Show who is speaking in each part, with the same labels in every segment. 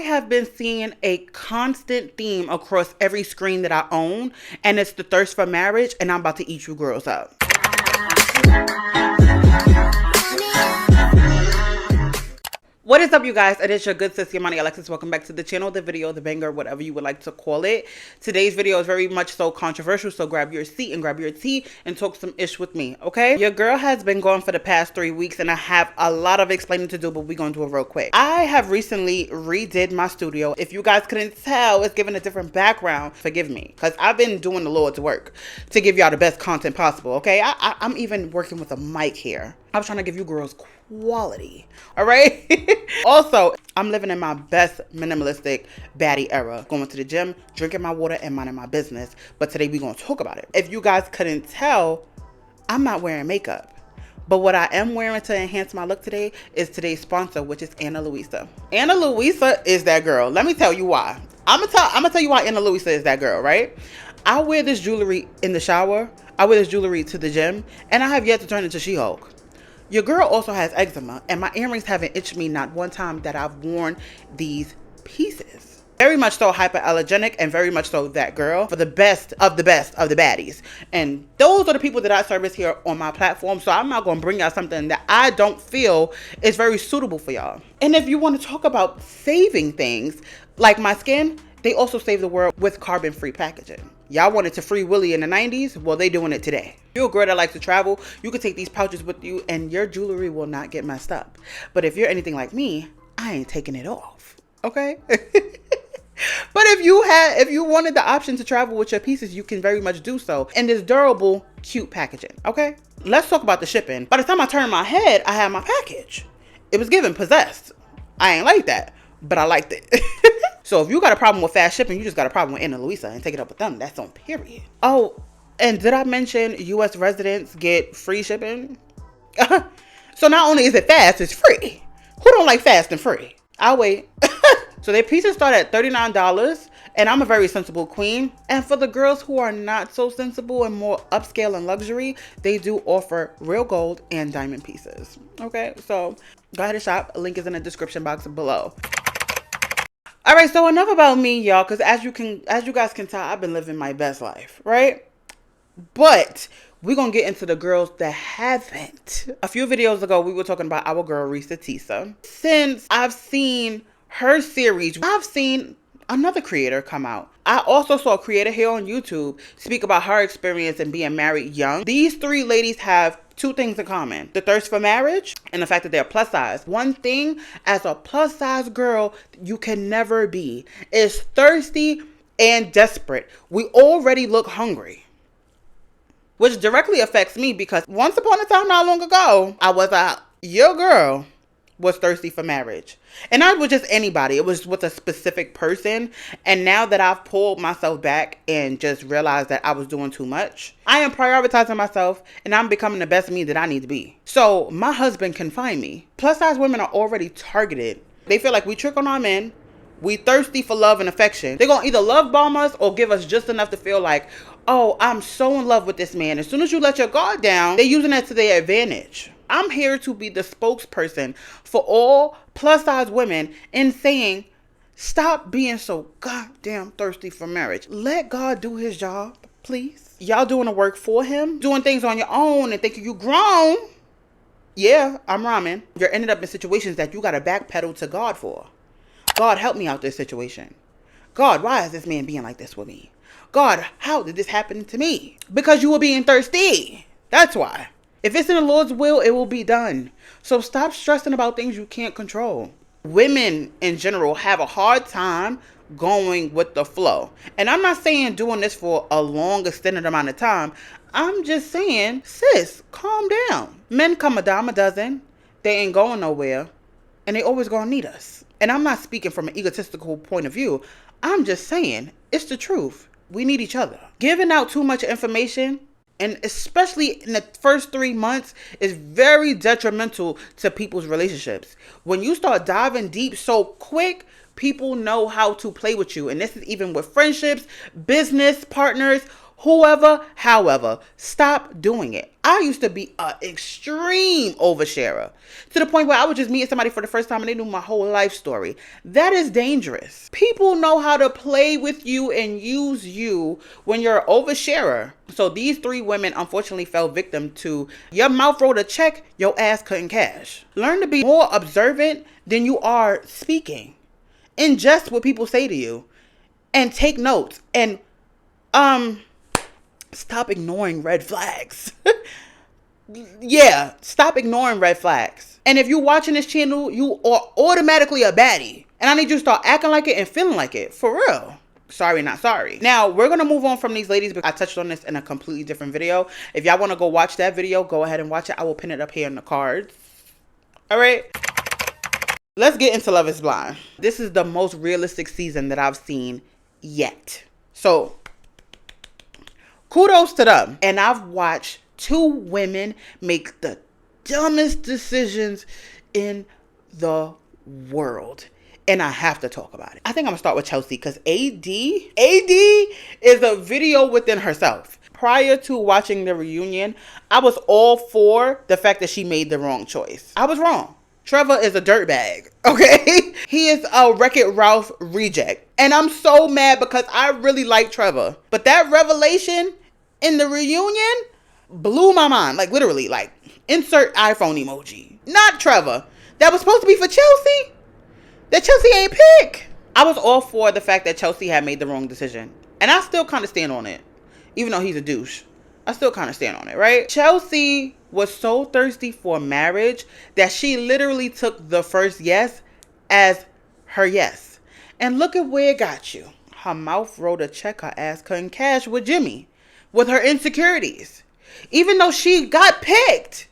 Speaker 1: have been seeing a constant theme across every screen that I own, and it's the thirst for marriage, and I'm about to eat you girls up. What is up, you guys? It is your good sis, Yamani Alexis. Welcome back to the channel, the video, the banger, whatever you would like to call it. Today's video is very much so controversial, so grab your seat and grab your tea and talk some ish with me, okay? Your girl has been gone for the past 3 weeks, and I have a lot of explaining to do, but we're going to do it real quick. I have recently redid my studio. If you guys couldn't tell, it's given a different background. Forgive me, because I've been doing the Lord's work to give y'all the best content possible, okay? I'm even working with a mic here. I'm trying to give you girls quality, all right? Also, I'm living in my best minimalistic baddie era, going to the gym, drinking my water, and minding my business. But today we're going to talk about it. If you guys couldn't tell, I'm not wearing makeup, but what I am wearing to enhance my look today is today's sponsor, which is Luisa. Luisa is that girl. Let me tell you why. I'm gonna tell you why Luisa is that girl, right? I wear this jewelry in the shower, I wear this jewelry to the gym, and I have yet to turn into She-Hulk. Your girl also has eczema, and my earrings haven't itched me not one time that I've worn these pieces. Very much so hyperallergenic, and very much so that girl for the best of the baddies. And those are the people that I service here on my platform, so I'm not going to bring y'all something that I don't feel is very suitable for y'all. And if you want to talk about saving things, like my skin, they also save the world with carbon-free packaging. Y'all wanted to free Willy in the 90s? Well, they doing it today. If you're a girl that likes to travel, you can take these pouches with you and your jewelry will not get messed up. But if you're anything like me, I ain't taking it off, okay? But if you wanted the option to travel with your pieces, you can very much do so in this durable, cute packaging, okay? Let's talk about the shipping. By the time I turned my head, I had my package. It was given possessed. I ain't like that, but I liked it. So if you got a problem with fast shipping, you just got a problem with Luisa, and take it up with them. That's on period. Oh, and did I mention U.S. residents get free shipping? So not only is it fast, it's free. Who don't like fast and free? I'll wait. So their pieces start at $39, and I'm a very sensible queen. And for the girls who are not so sensible and more upscale and luxury, they do offer real gold and diamond pieces. Okay, so go ahead and shop. Link is in the description box below. All right, so enough about me, y'all, because as you guys can tell, I've been living my best life, right? But we're going to get into the girls that haven't. A few videos ago, we were talking about our girl, Tisa. Since I've seen her series, I've seen another creator come out. I also saw a creator here on YouTube speak about her experience in being married young. These three ladies have two things in common: the thirst for marriage and the fact that they're plus size. One thing as a plus size girl you can never be is thirsty and desperate. We already look hungry, which directly affects me because once upon a time not long ago, your girl was thirsty for marriage. And not with just anybody, it was with a specific person. And now that I've pulled myself back and just realized that I was doing too much, I am prioritizing myself and I'm becoming the best me that I need to be. So my husband can find me. Plus size women are already targeted. They feel like we trick on our men. We thirsty for love and affection. They're gonna either love bomb us or give us just enough to feel like, oh, I'm so in love with this man. As soon as you let your guard down, they're using that to their advantage. I'm here to be the spokesperson for all plus size women in saying, stop being so goddamn thirsty for marriage. Let God do his job, please. Y'all doing the work for him, doing things on your own and thinking you grown. Yeah, I'm rhyming. You're ended up in situations that you got to backpedal to God for. God, help me out this situation. God, why is this man being like this with me? God, how did this happen to me? Because you were being thirsty. That's why. If it's in the Lord's will, it will be done. So stop stressing about things you can't control. Women in general have a hard time going with the flow. And I'm not saying doing this for a long extended amount of time. I'm just saying, sis, calm down. Men come a dime a dozen. They ain't going nowhere. And they always gonna need us. And I'm not speaking from an egotistical point of view. I'm just saying, it's the truth. We need each other. Giving out too much information, and especially in the first 3 months, is very detrimental to people's relationships. When you start diving deep so quick, People know how to play with you. And this is even with friendships, business partners, whoever, however. Stop doing it. I used to be an extreme oversharer to the point where I was just meeting somebody for the first time and they knew my whole life story. That is dangerous. People know how to play with you and use you when you're an oversharer. So these 3 women unfortunately fell victim to your mouth wrote a check, your ass couldn't cash. Learn to be more observant than you are speaking. Ingest what people say to you and take notes and stop ignoring red flags. Yeah, stop ignoring red flags. And if you're watching this channel, you are automatically a baddie. And I need you to start acting like it and feeling like it. For real. Sorry, not sorry. Now, we're going to move on from these ladies because I touched on this in a completely different video. If y'all want to go watch that video, go ahead and watch it. I will pin it up here in the cards. All right. Let's get into Love is Blind. This is the most realistic season that I've seen yet. So, kudos to them. And I've watched 2 women make the dumbest decisions in the world. And I have to talk about it. I think I'm gonna start with Chelsea because AD is a video within herself. Prior to watching the reunion, I was all for the fact that she made the wrong choice. I was wrong. Trevor is a dirtbag, okay? He is a Wreck-It Ralph reject. And I'm so mad because I really like Trevor. But that revelation in the reunion blew my mind. Like, literally, like, insert iPhone emoji. Not Trevor. That was supposed to be for Chelsea. That Chelsea ain't pick. I was all for the fact that Chelsea had made the wrong decision. And I still kind of stand on it. Even though he's a douche. I still kind of stand on it, right? Chelsea was so thirsty for marriage that she literally took the first yes as her yes. And look at where it got you. Her mouth wrote a check her ass couldn't cash with Jimmy. With her insecurities. Even though she got picked,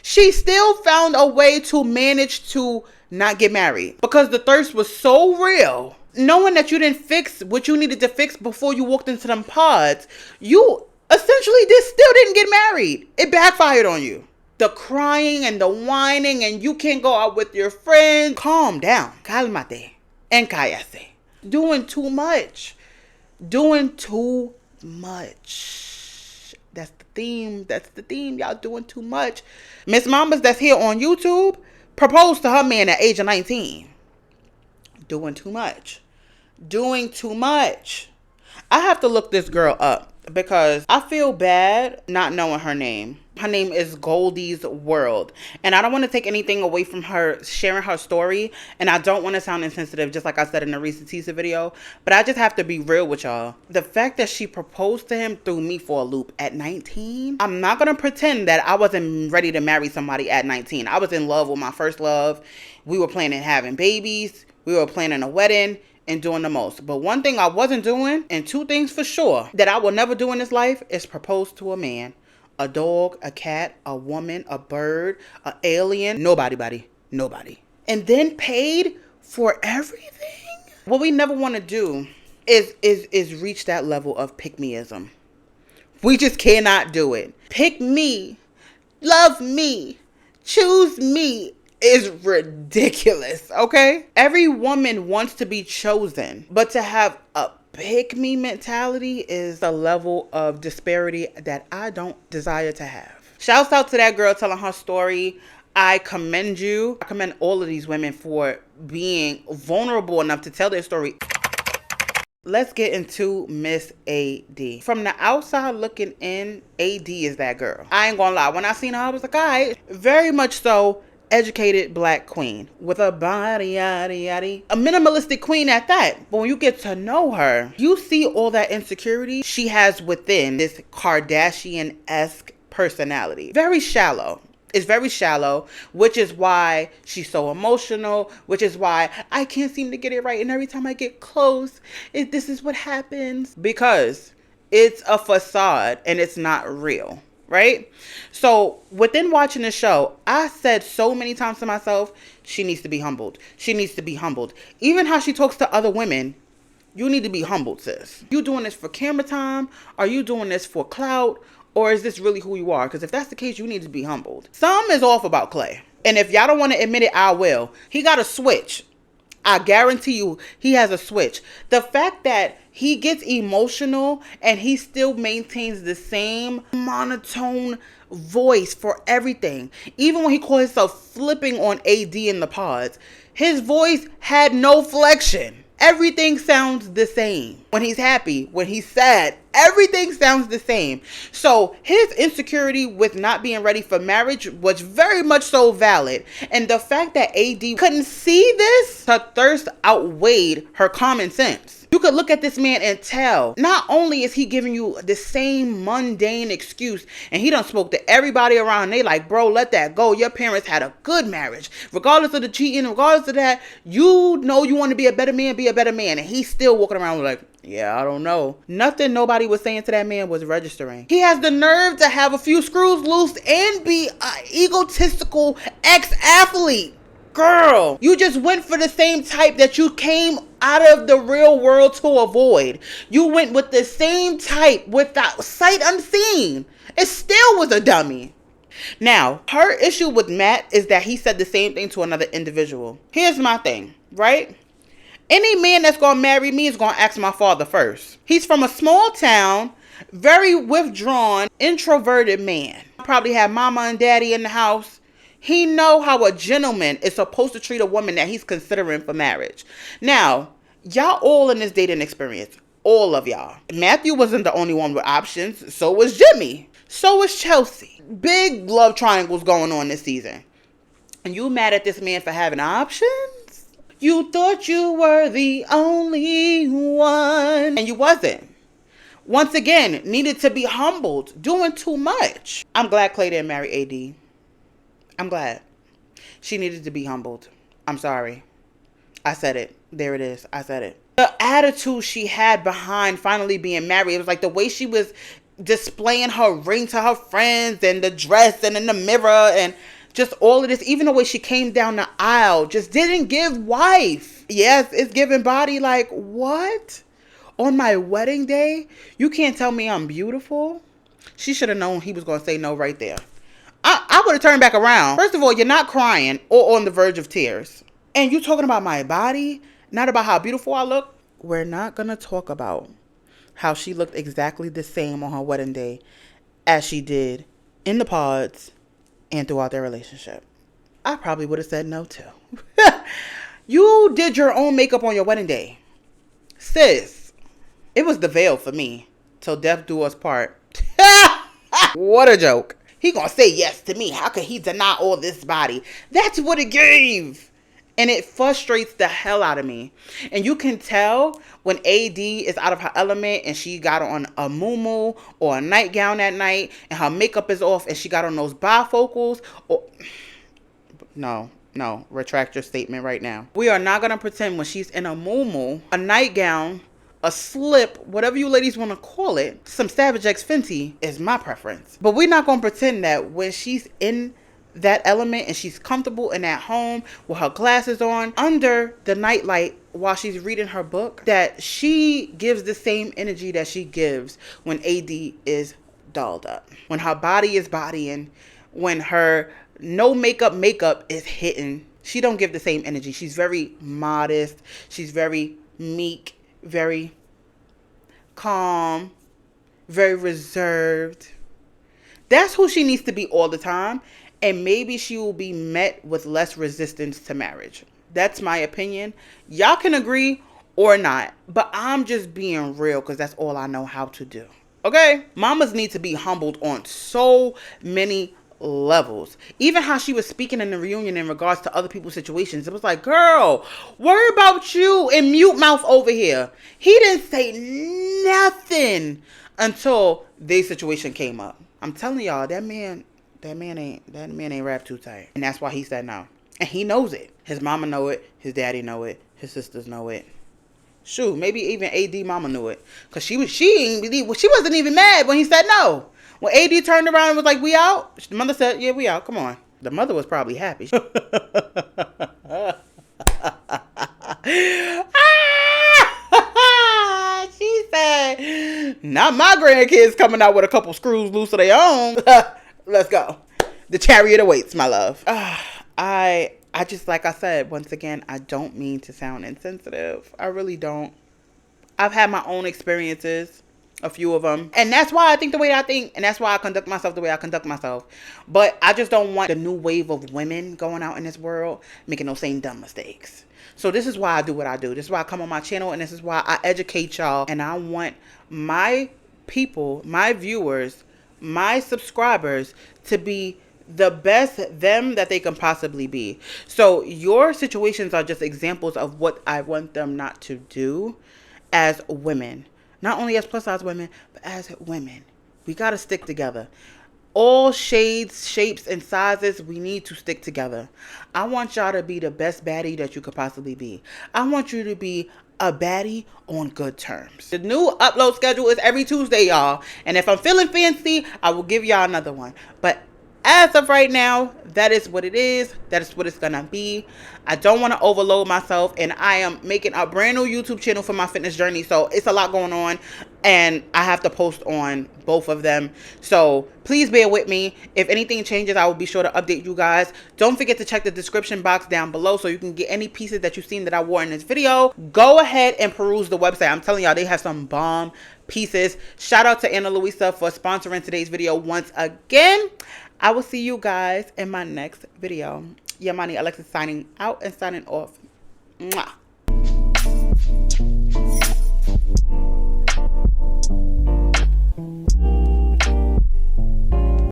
Speaker 1: she still found a way to manage to not get married. Because the thirst was so real. Knowing that you didn't fix what you needed to fix before you walked into them pods, you essentially still didn't get married. It backfired on you. The crying and the whining and you can't go out with your friends. Calm down. Cálmate. En cállate. Doing too much. Doing too much. That's the theme. That's the theme. Y'all doing too much. Miss Mamas that's here on YouTube proposed to her man at age of 19. Doing too much. Doing too much. I have to look this girl up because I feel bad not knowing her name. Her name is GOLDIEE'S World. And I don't want to take anything away from her sharing her story. And I don't want to sound insensitive, just like I said in the recent teaser video. But I just have to be real with y'all. The fact that she proposed to him threw me for a loop at 19. I'm not going to pretend that I wasn't ready to marry somebody at 19. I was in love with my first love. We were planning having babies. We were planning a wedding. And doing the most. But one thing I wasn't doing, and 2 things for sure, that I will never do in this life is propose to a man. A dog, a cat, a woman, a bird, an alien. Nobody, buddy. Nobody. And then paid for everything? What we never want to do is reach that level of pick-meism. We just cannot do it. Pick me. Love me. Choose me. Is ridiculous, okay? Every woman wants to be chosen, but to have a pick me mentality is a level of disparity that I don't desire to have. Shouts out to that girl telling her story. I commend you. I commend all of these women for being vulnerable enough to tell their story. Let's get into Miss AD. From the outside looking in, AD is that girl. I ain't gonna lie. When I seen her, I was like, all right, very much so. Educated black queen with a body yaddy yaddy, a minimalistic queen at that. But when you get to know her, you see all that insecurity she has within this Kardashian-esque personality. Very shallow. It's very shallow, which is why she's so emotional, which is why I can't seem to get it right. And every time I get close, this is what happens. Because it's a facade and it's not real. Right? So within watching the show, I said so many times to myself, she needs to be humbled. She needs to be humbled. Even how she talks to other women, you need to be humbled, sis. You doing this for camera time? Are you doing this for clout? Or is this really who you are? Because if that's the case, you need to be humbled. Some is off about Clay. And if y'all don't want to admit it, I will. He got a switch. I guarantee you he has a switch. The fact that he gets emotional and he still maintains the same monotone voice for everything. Even when he called himself flipping on AD in the pods, his voice had no flexion. Everything sounds the same. When he's happy, when he's sad, everything sounds the same. So his insecurity with not being ready for marriage was very much so valid. And the fact that AD couldn't see this, her thirst outweighed her common sense. You could look at this man and tell, not only is he giving you the same mundane excuse, and he done spoke to everybody around, they like, bro, let that go. Your parents had a good marriage. Regardless of the cheating, regardless of that, you know you want to be a better man, be a better man. And he's still walking around like, yeah, I don't know. Nothing nobody was saying to that man was registering. He has the nerve to have a few screws loose and be an egotistical ex-athlete. Girl, you just went for the same type that you came out of the real world to avoid. You went with the same type without sight unseen. It still was a dummy. Now, her issue with Matt is that he said the same thing to another individual. Here's my thing, right? Any man that's gonna marry me is gonna ask my father first. He's from a small town, very withdrawn, introverted man. Probably have mama and daddy in the house. He know how a gentleman is supposed to treat a woman that he's considering for marriage. Now, y'all all in this dating experience. All of y'all. Matthew wasn't the only one with options. So was Jimmy. So was Chelsea. Big love triangles going on this season. And you mad at this man for having options? You thought you were the only one. And you wasn't. Once again, needed to be humbled. Doing too much. I'm glad Clay didn't marry AD. I'm glad. She needed to be humbled. I'm sorry. I said it. There it is. I said it. The attitude she had behind finally being married, it was like the way she was displaying her ring to her friends and the dress and in the mirror and just all of this. Even the way she came down the aisle just didn't give wife. Yes, it's giving body. Like, what? On my wedding day? You can't tell me I'm beautiful? She should have known he was going to say no right there. I would have turned back around. First of all, you're not crying or on the verge of tears. And you talking about my body, not about how beautiful I look. We're not going to talk about how she looked exactly the same on her wedding day as she did in the pods and throughout their relationship. I probably would have said no too. You did your own makeup on your wedding day. Sis, it was the veil for me. Till death do us part. What a joke. He gonna say yes to me. How could he deny all this body? That's what it gave. And it frustrates the hell out of me. And you can tell when AD is out of her element and she got on a muumuu or a nightgown that night and her makeup is off and she got on those bifocals. Or no, retract your statement right now. We are not gonna pretend when she's in a muumuu, a nightgown, a slip, whatever you ladies want to call it, some Savage X Fenty is my preference. But we're not going to pretend that when she's in that element and she's comfortable and at home with her glasses on under the nightlight while she's reading her book, that she gives the same energy that she gives when AD is dolled up. When her body is bodying, when her no makeup is hitting, she don't give the same energy. She's very modest. She's very meek. Very calm, very reserved. That's who she needs to be all the time. And maybe she will be met with less resistance to marriage. That's my opinion. Y'all can agree or not. But I'm just being real because that's all I know how to do. Okay? Mamas need to be humbled on so many levels. Even how she was speaking in the reunion in regards to other people's situations. It was like, girl, worry about you and mute mouth over here. He didn't say nothing until their situation came up. I'm telling y'all, that man ain't wrapped too tight. And that's why he said no. And he knows it. His mama know it. His daddy know it. His sisters know it. Shoot, maybe even AD mama knew it. Cause she wasn't even mad when he said no. When AD turned around and was like, we out? The mother said, yeah, we out. Come on. The mother was probably happy. She said, not my grandkids coming out with a couple screws loose of their own. Let's go. The chariot awaits, my love. I I just, like I said, once again, I don't mean to sound insensitive. I really don't. I've had my own experiences, a few of them. And that's why I think the way I think. And that's why I conduct myself the way I conduct myself. But I just don't want the new wave of women going out in this world making those same dumb mistakes. So this is why I do what I do. This is why I come on my channel. And this is why I educate y'all. And I want my people, my viewers, my subscribers to be the best them that they can possibly be. So your situations are just examples of what I want them not to do as women. Not only as plus size women, but as women. We got to stick together. All shades, shapes, and sizes, we need to stick together. I want y'all to be the best baddie that you could possibly be. I want you to be a baddie on good terms. The new upload schedule is every Tuesday, y'all. And if I'm feeling fancy, I will give y'all another one. But as of right now, that is what it is. That is what it's gonna be. I don't want to overload myself, and I am making a brand new YouTube channel for my fitness journey. So it's a lot going on, and I have to post on both of them. So please bear with me. If anything changes, I will be sure to update you guys. Don't forget to check the description box down below so you can get any pieces that you've seen that I wore in this video. Go ahead and peruse the website. I'm telling y'all, they have some bomb pieces. Shout out to Luisa for sponsoring today's video once again. I will see you guys in my next video. Yamani Alexis signing out and signing off. Mwah.